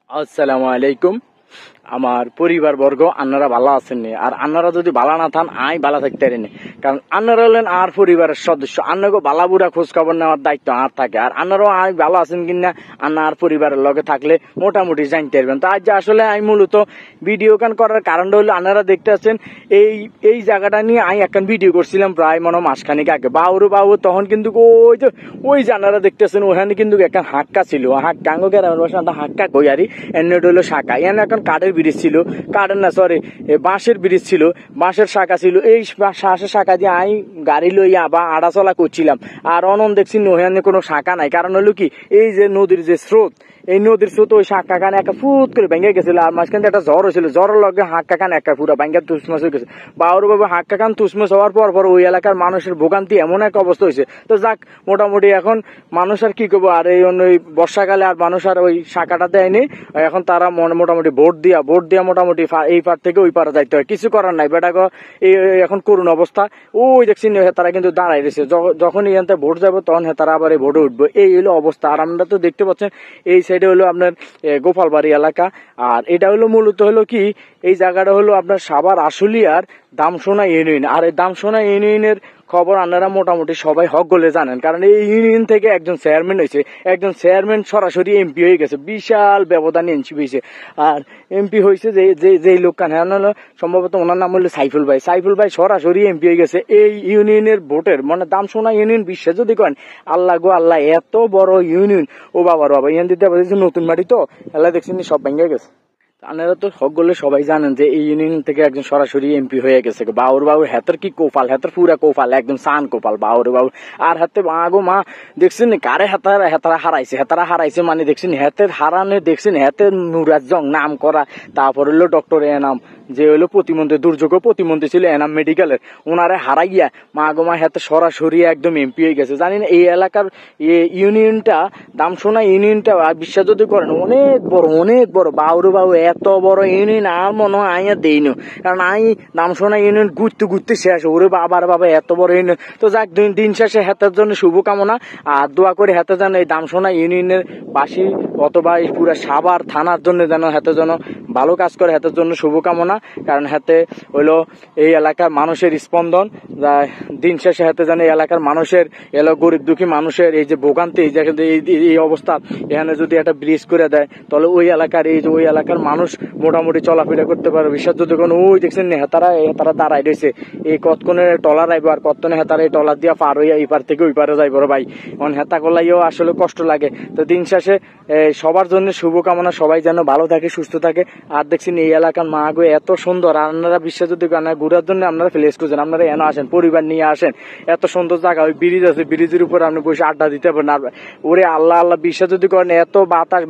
আসসালামু আলাইকুম। আমার পরিবারবর্গ আপনারা ভালো আছেন নি? আর আপনারা যদি ভালো না থান আই ভালো থাকতে পারিনি, কারণ আপনারা হলেন আর পরিবারের সদস্য। আপনাকে ভালা বুড়া খোঁজ খবর নেওয়ার দায়িত্ব আর থাকে। আর আপনারাও আই ভালো আছেন কিনা আর পরিবারের লগে থাকলে মোটামুটি জানতে পারবেন। তো আজ আসলে আমি মূলত ভিডিও গান করার কারণটা হলো আপনারা দেখতে পাচ্ছেন এই জায়গাটা নিয়ে আমি এখন ভিডিও করছিলাম প্রায় মনে মাসখানিক আগে। বাবু তখন কিন্তু ওই যে আপনারা দেখতেছেন ওখানে কিন্তু একটা হাক্কা ছিল, হাক্কা গ্রামের ভাষা হাক্কা কই আরি এনে হলো শাখা। এখানে এখন কাঠের ব্রিজ ছিল, কাঠের না সরি বাঁশের ব্রিজ ছিল, বাঁশের শাখা ছিল। এই বাঁশের শাখা দিয়ে আমি গাড়ি লইয়া বা আড়া চলা করছিলাম। আর অনন দেখছি ওখানে কোনো শাখা নাই, কারণ হলো কি এই যে নদীর যে স্রোত, এই নদীর স্রোত ওই শাখা খান একটা ফুট করে ভেঙে গেছিল। আর মাঝখানে একটা জ্বর হয়েছিল, জ্বরের লগে হাক্কা খান একটা পুরো ভেঙে তুসমস হয়ে গেছে। বাবু হাক্কা খান তুসমস হওয়ার পর ওই এলাকার মানুষের ভোগান্তি এমন এক অবস্থা হয়েছে। তো যাক, মোটামুটি এখন মানুষ আর কি করবো, আর এই বর্ষাকালে আর মানুষ আর ওই শাখাটা দেয়নি। এখন তারা মোটামুটি ভোট দিয়া মোটামুটি এই পার থেকে ওই পারে যাইতে হয়, কিছু করার নাই। বেটা এখন করুণ অবস্থা। ওই দেখছি তারা কিন্তু দাঁড়াই রয়েছে, যখন এখান থেকে ভোট যাবো তখন তারা আবার এই ভোটে উঠবো। এই হলো অবস্থা। আর আপনারা তো দেখতে পাচ্ছেন এই সাইডে হলো আপনার গোপালবাড়ি এলাকা। আর এটা হলো মূলত হলো কি এই জায়গাটা হলো আপনার সাভার আশুলিয়ার দামসোনা ইউনিয়ন। আর এই দামসোনা ইউনিয়নের খবর আপনারা মোটামুটি সবাই হক গলে জানেন, কারণ এই ইউনিয়ন থেকে একজন চেয়ারম্যান হয়েছে, একজন চেয়ারম্যান সরাসরি এমপি হয়ে গেছে, বিশাল ব্যবধানে এমপি হয়েছে। আর এমপি হয়েছে যে লোক কান হলো সম্ভবত ওনার নাম হলো সাইফুল ভাই সরাসরি এমপি হয়ে গেছে এই ইউনিয়নের ভোটের। মানে দামসোনা ইউনিয়ন বিশ্বে যদি করেন আল্লাহ গো আল্লাহ, এত বড় ইউনিয়ন। ও বাবা ইহান দিতে নতুন বাড়ি তো এলা দেখছেন সব ভেঙে গেছে। আপনারা তো সকলে সবাই জানেন যে এই ইউনিয়ন থেকে একজন সরাসরি এমপি হয়ে গেছে। বাবু হেতের কি কোপাল, হেতের পুরা কোপাল, একদম সান কোপাল বাবু। আর হাতে আগো মা দেখছেন কারে হেতারা হারাইছে মানে দেখছেন হেতের হারানে, দেখছেন হেতের নুরাজং নাম করা। তারপর হলো ডক্টর এনাম, যে হলো প্রতিমন্ত্রী, দুর্যোগ প্রতিমন্ত্রী ছিল এনাম মেডিকেলের, ওনারে হারাইয়া মা হেতে সরাসরি একদম এমপি হয়ে গেছে। জানি না এই এলাকার ইউনিয়নটা দামসোনা ইউনিয়নটা বিশ্বাস যদি করেন অনেক বড় বাবু এত বড় ইউনিয়ন আর মনে হয় আইয়া দেইনি, কারণ দামসোনা ইউনিয়ন ঘুরতে শেষ। ওরে বাবা এত বড় ইউনিয়ন। তো যাক, দিন শেষে হেতার জন্য শুভকামনা আর দোয়া করে হেতে যেন এই দামসোনা ইউনিয়নের বাসী অথবা এই পুরো সাভার থানার জন্য যেন হেতে যেন ভালো কাজ করে, হেতের জন্য শুভকামনা। কারণ হেতে হইলো এই এলাকার মানুষের স্পন্দন। দিন শেষে হেতে যেন এই এলাকার মানুষের গরিব দুঃখী মানুষের এই যে ভোগান্তি, এই অবস্থা, এখানে যদি একটা ব্রিজ করে দেয় তাহলে ওই এলাকার মানুষ মোটামুটি চলাফেরা করতে পারবে। বিশ্বাস যদি কোনো ওই দেখছেন হেতারা দাঁড়াই রয়েছে, এই কতক্ষণে টলার আইব আর কতক্ষণে হেতারা এই টলার দিয়া পার হইয়া এই পার থেকে ওই পারে যাইব ভাই। এখন হেতা করলাইও আসলে কষ্ট লাগে। তো দিন শেষে সবার জন্য শুভকামনা, সবাই যেন ভালো থাকে সুস্থ থাকে। আর দেখছেন এই এলাকার মা গো এত সুন্দর। আর আপনারা বিশ্বাস যদি ঘুরার জন্য আপনারা প্লেস খুঁজেন, আপনারা এনে আসেন, পরিবার নিয়ে আসেন। এত সুন্দর জায়গা, ওই ব্রিজ আছে, ব্রিজের উপর আপনি বসে আড্ডা দিতে পারেন। আর ওরে আল্লাহ বিশ্বাস যদি করেন এত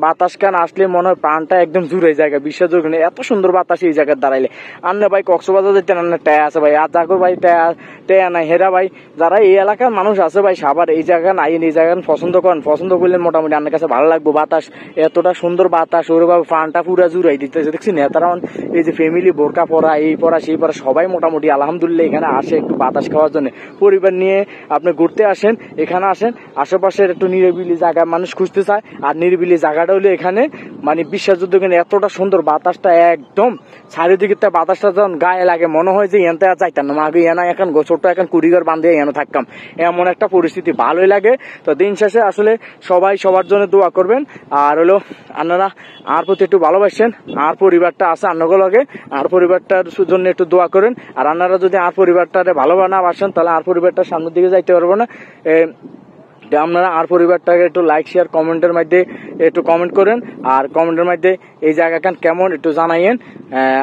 বাতাস কান আসলে মনে হয় প্রাণটা একদম জুড়ে জায়গা। বিশ্বাস যদি করেন এত সুন্দর বাতাস এই জায়গায় দাঁড়াইলে। আন্না ভাই কক্সবাজার যেতেন আন্না ট্যা আছে ভাই, আর যাকো ভাই ট্যা নাই হেরা ভাই। যারা এই এলাকার মানুষ আছে ভাই সাভার এই জায়গা নাই, এই জায়গা পছন্দ করেন, পছন্দ করলে মোটামুটি আপনার কাছে ভালো লাগবে। বাতাস এতটা সুন্দর বাতাস, ওরে বাবা প্রাণটা পুরা জুড়াই দিতেছে। দেখছি নেতারা এই যে ফ্যামিলি বোরকা পরা, এই পরা সেই পরা, সবাই মোটামুটি আলহামদুলিল্লাহ এখানে আসে একটু বাতাস খাওয়ার জন্য। পরিবার নিয়ে আপনি ঘুরতে আসেন, এখানে আসেন, আশেপাশের একটু নিরিবিলি জায়গা মানুষ খুঁজতে চায়। আর নিরিবিলি জায়গাটা হলো এখানে মানে বিশ্বাসযোগ্য, এতটা সুন্দর বাতাসটা একদম চারিদিকে বাতাসটা যখন গায়ে লাগে মনে হয় যে এনতে আর যাইতাম না, আগে এনা এখন ছোট্ট এখন কুড়িঘর বাঁধে এনে থাকতাম, এমন একটা পরিস্থিতি। ভালোই লাগে। তো দিন শেষে আসলে সবাই সবার জন্য দোয়া করবেন। আর হলো আপনারা আর প্রতি একটু ভালোবাসেন, আর পরিবারটা আছে আন্নগুলোকে, আর পরিবারটার জন্য একটু দোয়া করেন। আর আপনারা যদি আর পরিবারটারে ভালো না বাসেন তাহলে আর পরিবারটার সামনের দিকে যাইতে পারবো না। আপনারা আর পরিবারটাকে একটু লাইক শেয়ার কমেন্টের মধ্যে একটু কমেন্ট করেন। আর কমেন্টের মধ্যে এই জায়গাখান কেমন একটু জানাইয়েন।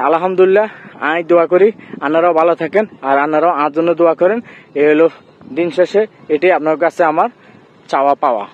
আলহামদুলিল্লাহ আমি দোয়া করি আপনারাও ভালো থাকেন, আর আপনারাও আর জন্য দোয়া করেন। এই হলো দিন শেষে এটাই আপনার কাছে আমার চাওয়া পাওয়া।